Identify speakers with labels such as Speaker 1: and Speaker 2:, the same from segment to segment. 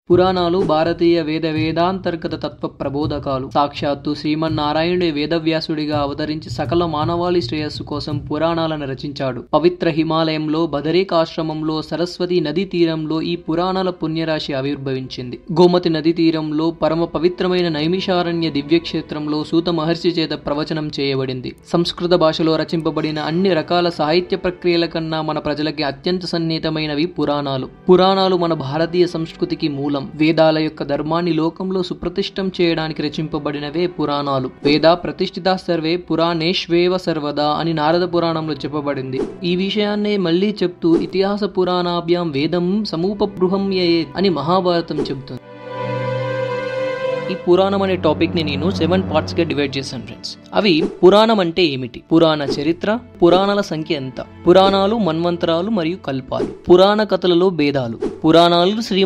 Speaker 1: పురాణాలు భారతీయ వేదాంతర్గత తత్వ ప్రబోధకాలు. సాక్షాత్తు శ్రీమన్నారాయణుడి వేదవ్యాసుడిగా అవతరించి సకల మానవాళి శ్రేయస్సు కోసం పురాణాలను రచించాడు. పవిత్ర హిమాలయంలో బదరీకాశ్రమంలో సరస్వతి నదీ తీరంలో ఈ పురాణాల పుణ్యరాశి ఆవిర్భవించింది. గోమతి నదీ తీరంలో పరమ పవిత్రమైన నైమిషారణ్య దివ్యక్షేత్రంలో సూత మహర్షి చేత ప్రవచనం చేయబడింది. సంస్కృత భాషలో రచింపబడిన అన్ని రకాల సాహిత్య ప్రక్రియల కన్నా మన ప్రజలకి అత్యంత సన్నిహితమైనవి పురాణాలు. పురాణాలు మన భారతీయ సంస్కృతికి మూలం. వేదాల యొక్క ధర్మాన్ని లోకంలో సుప్రతిష్టం చేయడానికి రచింపబడినవే పురాణాలు. వేద ప్రతిష్ఠిత సర్వే పురాణేష్వేవ సర్వదా అని నారద పురాణంలో చెప్పబడింది. ఈ విషయాన్నే మళ్లీ చెప్తూ ఇతిహాస పురాణాభ్యాం వేదం సమూపబృహం యయేత్ అని మహాభారతం చెబుతుంది. ఈ పురాణం అనే టాపిక్ ని నేను 7 పార్ట్స్ గా డివైడ్ చేశాను ఫ్రెండ్స్. అవి పురాణం అంటే ఏమిటి, పురాణ చరిత్ర, పురాణాల సంఖ్య ఎంత, పురాణాలు, మన్వంతరాలు మరియు కల్పాలు, పురాణ కథలలో భేదాలు, పురాణాలు శ్రీ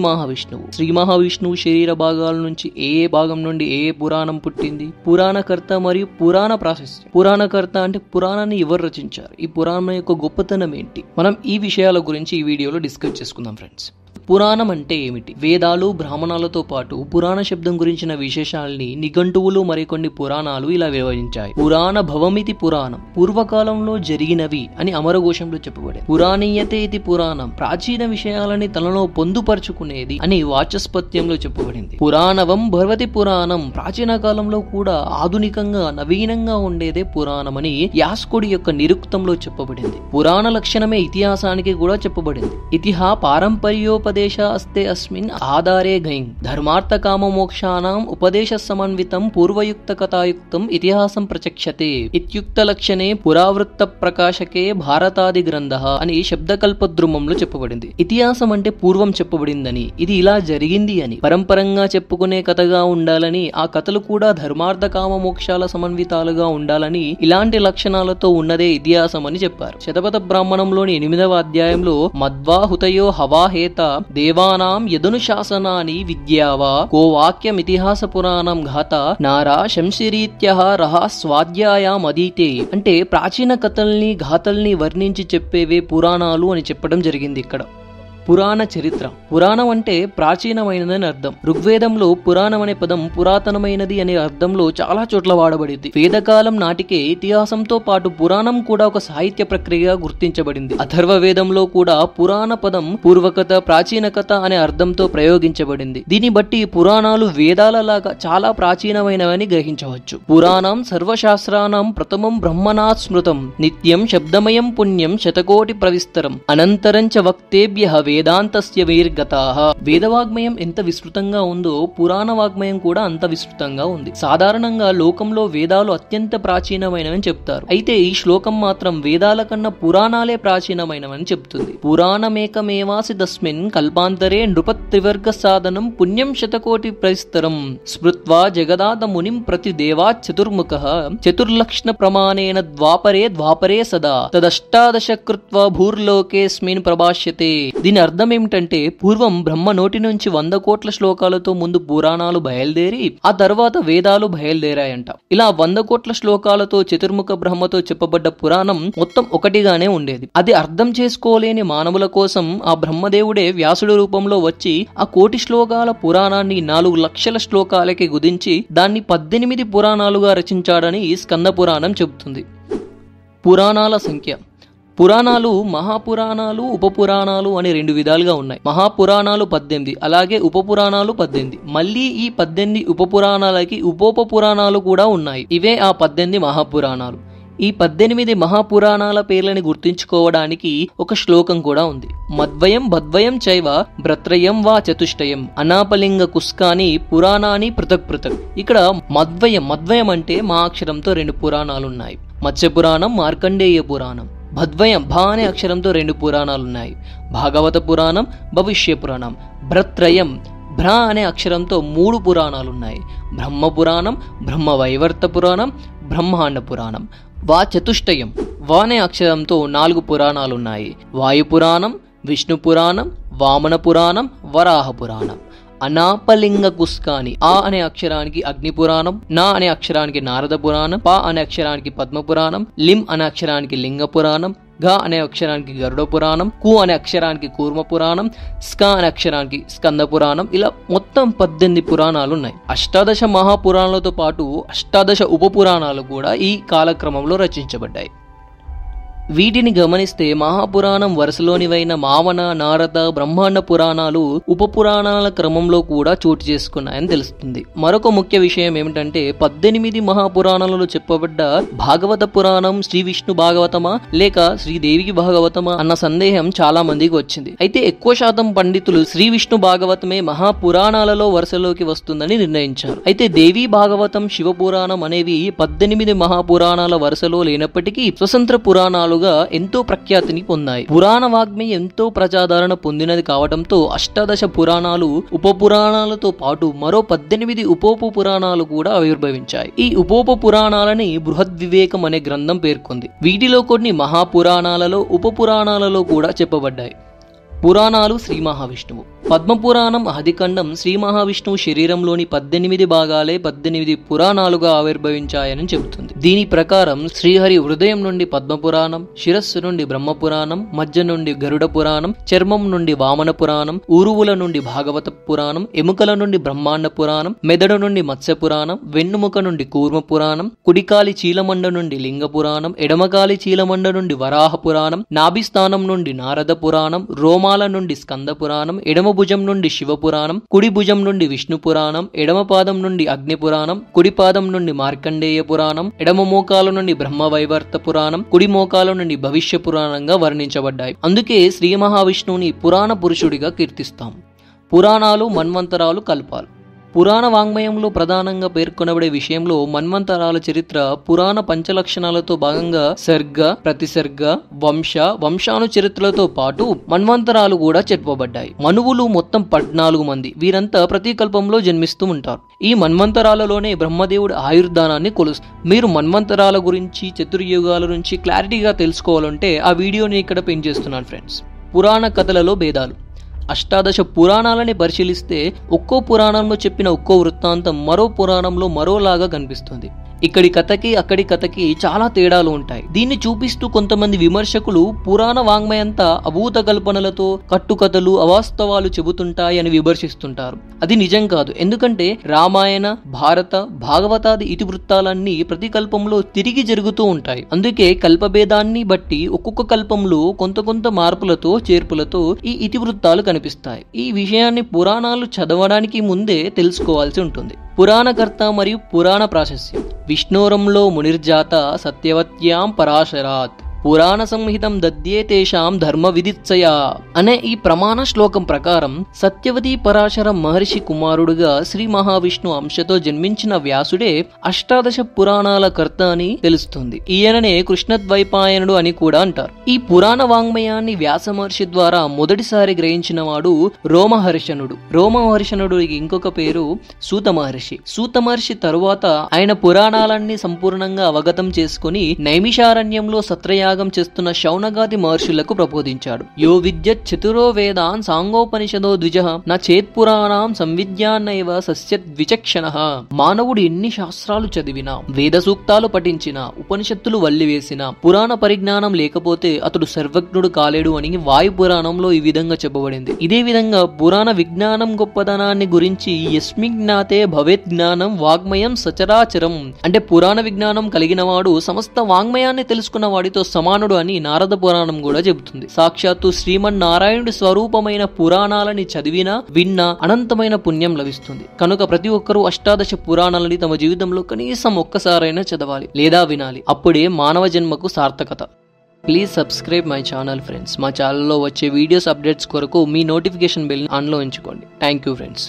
Speaker 1: మహావిష్ణువు శరీర భాగాల నుంచి ఏ భాగం నుండి ఏ పురాణం పుట్టింది, పురాణకర్త మరియు పురాణ ప్రాశస్త్యం. పురాణకర్త అంటే పురాణాన్ని ఎవరు రచించారు, ఈ పురాణం యొక్క గొప్పతనం ఏంటి, మనం ఈ విషయాల గురించి ఈ వీడియోలో డిస్కస్ చేసుకుందాం ఫ్రెండ్స్. పురాణం అంటే ఏమిటి? వేదాలు, బ్రాహ్మణాలతో పాటు పురాణ శబ్దం గురించిన విశేషాలని నిఘంటువులు మరికొన్ని పురాణాలు ఇలా వివరించాయి. పురాణ భవమితి పురాణం, పూర్వకాలంలో జరిగినవి అని అమరఘోషంలో చెప్పబడింది. పురాణీయతే ఇది పురాణం, ప్రాచీన విషయాలని తనలో పొందుపరుచుకునేది అని వాచస్పత్యంలో చెప్పబడింది. పురాణవం భవతి పురాణం, ప్రాచీన కాలంలో కూడా ఆధునికంగా నవీనంగా ఉండేదే పురాణం అని యాస్కుడి యొక్క నిరుక్తంలో చెప్పబడింది. పురాణ లక్షణమే ఇతిహాసానికి కూడా చెప్పబడింది. ఇతిహా పారంపర్యోపదేశ అస్తే అస్మిన్ ఆధారే గైం ధర్మార్థ కామ మోక్షానాం ఉపదేశ సమన్వితం పూర్వయుక్త కథాయుక్తం ఇతిహాసం ప్రచక్షతే ఇత్యుక్త లక్షణే పురావృత్త ప్రకాశకే భారతాది గ్రంథ అని శబ్దకల్పద్రుమంలో చెప్పబడింది. ఇతిహాసం అంటే పూర్వం చెప్పబడిందని, ఇది ఇలా జరిగింది అని, పరంపరంగా చెప్పుకునే కథగా ఉండాలని, ఆ కథలు కూడా ధర్మార్థ కామ మోక్షాల సమన్వితాలుగా ఉండాలని, ఇలాంటి లక్షణాలతో ఉన్నదే ఇతిహాసం అని చెప్పారు. శతపథ బ్రాహ్మణంలోని 8వ అధ్యాయంలో మద్వా హుతయో హవాహేత దేవానాం యదనుశాసనాని విద్యావా కో వాక్యం ఇతిహాస పురాణం ఘాత నారా శంసిరీత్యః రహ స్వాధ్యాయామదీతే అంటే ప్రాచీన కథల్ని ఘాతల్ని వర్ణించి చెప్పేవే పురాణాలు అని చెప్పడం జరిగింది ఇక్కడ. పురాణ చరిత్ర, పురాణం అంటే ప్రాచీనమైనదని అర్థం. ఋగ్వేదంలో పురాణం అనే పదం పురాతనమైనది అనే అర్థంలో చాలా చోట్ల వాడబడింది. వేదకాలం నాటికే ఇతిహాసంతో పాటు పురాణం కూడా ఒక సాహిత్య ప్రక్రియగా గుర్తించబడింది. అథర్వ వేదంలో కూడా పురాణ పదం పూర్వకథ, ప్రాచీన కథ అనే అర్థంతో ప్రయోగించబడింది. దీన్ని బట్టి పురాణాలు వేదాలలాగా చాలా ప్రాచీనమైనవని గ్రహించవచ్చు. పురాణం సర్వశాస్త్రానాం ప్రథమం బ్రహ్మణాత్ స్మృతం నిత్యం శబ్దమయం పుణ్యం శతకోటి ప్రవిస్తరం అనంతరంచ వక్తేభ్యః వేదాంతస్య వీర్గతాః. వేదవాగ్మయం ఎంత విస్తృతంగా ఉందో పురాణ వాగ్మయం కూడా అంత విస్తృతంగా ఉంది. సాధారణంగా లోకంలో వేదాలు అత్యంత ప్రాచీనమైనవని చెప్తారు. అయితే ఈ శ్లోకం మాత్రం వేదాల కన్నా పురాణాలే ప్రాచీనమైనవని చెప్తుంది. పురాణమేకమేవాసి తస్మిన్ కల్పాంతరే నృపత్రివర్గ సాధనం పుణ్యం శతకోటి ప్రవిస్తరం స్మృత్వా జగదాత మునిం ప్రతి దేవాత్ చతుర్ముఖః చతుర్లక్షణ ప్రమాణేన ద్వాపరే సదా తదష్టాదశ కృత్వా భూర్లోకేస్మిన్ ప్రభాష్యతే. దీని అర్థం ఏమిటంటే, పూర్వం బ్రహ్మ నోటి నుంచి 100 కోట్ల శ్లోకాలతో ముందు పురాణాలు బయలుదేరి ఆ తర్వాత వేదాలు బయలుదేరాయంట. ఇలా 100 కోట్ల శ్లోకాలతో చతుర్ముఖ బ్రహ్మతో చెప్పబడ్డ పురాణం మొత్తం ఒకటిగానే ఉండేది. అది అర్థం చేసుకోలేని మానవుల కోసం ఆ బ్రహ్మదేవుడే వ్యాసుడి రూపంలో వచ్చి ఆ 1,000,000 శ్లోకాల పురాణాన్ని 4,00,000 శ్లోకాలకి కుదించి దాన్ని 18 పురాణాలుగా రచించాడని స్కంద పురాణం చెబుతుంది. పురాణాల సంఖ్య. పురాణాలు మహాపురాణాలు, ఉపపురాణాలు అని 2 విధాలుగా ఉన్నాయి. మహాపురాణాలు 18, అలాగే ఉపపురాణాలు 18. మళ్ళీ ఈ 18 ఉపపురాణాలకి ఉపోపపురాణాలు కూడా ఉన్నాయి. ఇవే ఆ 18 మహాపురాణాలు. ఈ 18 మహాపురాణాల పేర్లని గుర్తుంచుకోవడానికి ఒక శ్లోకం కూడా ఉంది. మద్వయం భద్వయం చైవ భ్రత్రయం వా చతుష్టయం అనాపలింగ కుస్కాని పురాణాని పృథక్ పృథక్. ఇక్కడ మద్వయం అంటే మా అక్షరంతో 2 పురాణాలు ఉన్నాయి. మత్స్య పురాణం, మార్కండేయ పురాణం. భద్వయం భా అనే అక్షరంతో 2 పురాణాలున్నాయి. భాగవత పురాణం, భవిష్య పురాణం. భ్రత్రయం భ్రా అనే అక్షరంతో 3 పురాణాలున్నాయి. బ్రహ్మ పురాణం, బ్రహ్మవైవర్త పురాణం, బ్రహ్మాండ పురాణం. వా చతుష్టయం వా అనే అక్షరంతో 4 పురాణాలున్నాయి. వాయు పురాణం, విష్ణు పురాణం, వామన పురాణం, వరాహ పురాణం. అనాపలింగ కుస్కాని ఆ అనే అక్షరానికి అగ్ని పురాణం, నా అనే అక్షరానికి నారద పురాణం, పా అనే అక్షరానికి పద్మ పురాణం, లిం అనే అక్షరానికి లింగ పురాణం, గ అనే అక్షరానికి గరుడ పురాణం, కు అనే అక్షరానికి కూర్మ పురాణం, స్క అనే అక్షరానికి స్కంద పురాణం, ఇలా మొత్తం 18 పురాణాలు ఉన్నాయి. అష్టాదశ మహాపురాణాలతో పాటు అష్టాదశ ఉప పురాణాలు కూడా ఈ కాలక్రమంలో రచించబడ్డాయి. వీటిని గమనిస్తే మహాపురాణం వరుసలోనివైన మావన, నారద, బ్రహ్మాండ పురాణాలు ఉప పురాణాల క్రమంలో కూడా చోటు చేసుకున్నాయని తెలుస్తుంది. మరొక ముఖ్య విషయం ఏమిటంటే 18 మహాపురాణాలలో చెప్పబడ్డ భాగవత పురాణం శ్రీ విష్ణు భాగవతమా లేక శ్రీదేవికి భాగవతమా అన్న సందేహం చాలా మందికి వచ్చింది. అయితే ఎక్కువ శాతం పండితులు శ్రీ విష్ణు భాగవతమే మహాపురాణాలలో వరుసలోకి వస్తుందని నిర్ణయించారు. అయితే దేవీ భాగవతం, శివ పురాణం అనేవి 18 మహాపురాణాల వరుసలో లేనప్పటికీ స్వతంత్ర పురాణాలు ఎంతో ప్రఖ్యాతిని పొందాయి. పురాణ వాగ్మయం ఎంతో ప్రజాదరణ పొందినది కావడంతో అష్టాదశ పురాణాలు ఉప పురాణాలతో పాటు మరో 18 ఉపోప పురాణాలు కూడా ఆవిర్భవించాయి. ఈ ఉపోప పురాణాలని బృహద్వివేకం అనే గ్రంథం పేర్కొంది. వీటిలో కొన్ని మహాపురాణాలలో ఉప పురాణాలలో కూడా చెప్పబడ్డాయి. పురాణాలు శ్రీ మహావిష్ణువు. పద్మపురాణం ఆదికండం శ్రీ మహావిష్ణువు శరీరంలోని 18 భాగాలే 18 పురాణాలుగా ఆవిర్భవించాయని చెబుతుంది. దీని ప్రకారం శ్రీహరి హృదయం నుండి పద్మపురాణం, శిరస్సు నుండి బ్రహ్మపురాణం, మధ్య నుండి గరుడ పురాణం, చర్మం నుండి వామన పురాణం, ఉరువుల నుండి భాగవత పురాణం, ఎముకల నుండి బ్రహ్మాండ పురాణం, మెదడు నుండి మత్స్య పురాణం, వెన్నుముక నుండి కూర్మ పురాణం, కుడికాలి చీలమండ నుండి లింగ పురాణం, ఎడమకాలి చీలమండ నుండి వరాహ పురాణం, నాభిస్థానం నుండి నారద పురాణం, రోమాల నుండి స్కంద పురాణం, ఎడమ భుజం నుండి శివ పురాణం, కుడి భుజం నుండి విష్ణు పురాణం, ఎడమ పాదం నుండి అగ్ని పురాణం, కుడి పాదం నుండి మార్కండేయ పురాణం, ఎడమ మోకాల నుండి బ్రహ్మవైవర్త పురాణం, కుడి మోకాల నుండి భవిష్య పురాణంగా వర్ణించబడ్డాయి. అందుకే శ్రీ మహావిష్ణువుని పురాణ పురుషుడిగా కీర్తిస్తాం. పురాణాలు, మన్వంతరాలు, కల్పాలు. పురాణ వాంగ్మయంలో ప్రధానంగా పేర్కొనబడే విషయంలో మన్వంతరాల చరిత్ర పురాణ పంచలక్షణాలతో భాగంగా సర్గ, ప్రతిసర్గ, వంశాను చరిత్రలతో పాటు మన్వంతరాలు కూడా చెప్పబడ్డాయి. మనువులు మొత్తం 14 మంది. వీరంతా ప్రతి కల్పంలో జన్మిస్తూ ఉంటారు. ఈ మన్వంతరాలలోనే బ్రహ్మదేవుడి ఆయుర్దానాన్ని కొలుస్తారు. మీరు మన్వంతరాల గురించి, చతుర్యుగాల గురించి క్లారిటీగా తెలుసుకోవాలంటే ఆ వీడియోని ఇక్కడ పిన్ చేస్తున్నాను ఫ్రెండ్స్. పురాణ కథలలో భేదాలు. అష్టాదశ పురాణాలని పరిశీలిస్తే ఒక్కో పురాణంలో చెప్పిన ఒక్కో వృత్తాంతం మరో పురాణంలో మరోలాగా కనిపిస్తుంది. ఇక్కడి కథకి అక్కడి కథకి చాలా తేడాలు ఉంటాయి. దీన్ని చూపిస్తూ కొంతమంది విమర్శకులు పురాణ వాంగ్మయంతా అభూత కల్పనలతో, కట్టుకథలు, అవాస్తవాలు చెబుతుంటాయి అని విమర్శిస్తుంటారు. అది నిజం కాదు. ఎందుకంటే రామాయణ, భారత, భాగవతాది ఇతివృత్తాలన్నీ ప్రతి కల్పంలో తిరిగి జరుగుతూ ఉంటాయి. అందుకే కల్పభేదాన్ని బట్టి ఒక్కొక్క కల్పంలో కొంత మార్పులతో, చేర్పులతో ఈ ఇతివృత్తాలు కనిపిస్తాయి. ఈ విషయాన్ని పురాణాలు చదవడానికి ముందే తెలుసుకోవాల్సి ఉంటుంది. పురాణకర్త మరియు పురాణ ప్రాశస్యం. విష్ణోరంలో మునిర్జాత సత్యవత్యాం పరాశరాత్ పురాణ సంహితం దద్యే తేషాం ధర్మ విదిత్సయ అనే ఈ ప్రమాణ శ్లోకం ప్రకారం సత్యవతి పరాశర మహర్షి కుమారుడుగా శ్రీ మహావిష్ణు అంశతో జన్మించిన వ్యాసుడే అష్టాదశ పురాణాల కర్త అని తెలుస్తుంది. ఈయననే కృష్ణద్వైపాయనుడు అని కూడా అంటారు. ఈ పురాణ వాంగ్మయాన్ని వ్యాస మహర్షి ద్వారా మొదటిసారి గ్రహించిన వాడు రోమహర్షణుడు. రోమహర్షణుడికి ఇంకొక పేరు సూత మహర్షి. సూత మహర్షి తరువాత ఆయన పురాణాలన్నీ సంపూర్ణంగా అవగతం చేసుకుని నైమిషారణ్యంలో సత్రయాగం చేస్తున్న శౌనగాది మహర్షులకు ప్రబోధించాడు. యో విద్యత్ చతురో వేదాన్ సాంగోపనిషదో ద్విజః న చేత్పురాణాం సంవిద్యాన్నైవ సస్యత్ విచక్షణః. మానవుడు ఎన్ని శాస్త్రాలు చదివినా, వేద సూక్తాలు పఠించినా, ఉపనిషత్తులు వల్లివేసినా పురాణ పరిజ్ఞానం లేకపోతే అతడు సర్వజ్ఞుడు కాలేడు అని వాయు పురాణంలో ఈ విధంగా చెప్పబడింది. ఇదే విధంగా పురాణ విజ్ఞానం గొప్పదనాన్ని గురించి యస్మి జ్ఞాతే భవేత్ జ్ఞానం వాగ్మయం సచరాచరం అంటే పురాణ విజ్ఞానం కలిగిన వాడు సమస్త వాంగ్మయాన్ని తెలుసుకున్న వాడితో సమానుడు అని నారద పురాణం కూడా చెబుతుంది. సాక్షాత్తు శ్రీమన్నారాయణుడి స్వరూపమైన పురాణాలని చదివినా, విన్నా అనంతమైన పుణ్యం లభిస్తుంది. కనుక ప్రతి ఒక్కరూ అష్టాదశ పురాణాలని తమ జీవితంలో కనీసం ఒక్కసారైనా చదవాలి లేదా వినాలి. అప్పుడే మానవ జన్మకు సార్థకత. Please subscribe my channel friends. మా ఛానల్లో వచ్చే వీడియోస్ అప్డేట్స్ కొరకు మీ నోటిఫికేషన్ బెల్ ఆన్లో ఉంచుకోండి. Thank you friends.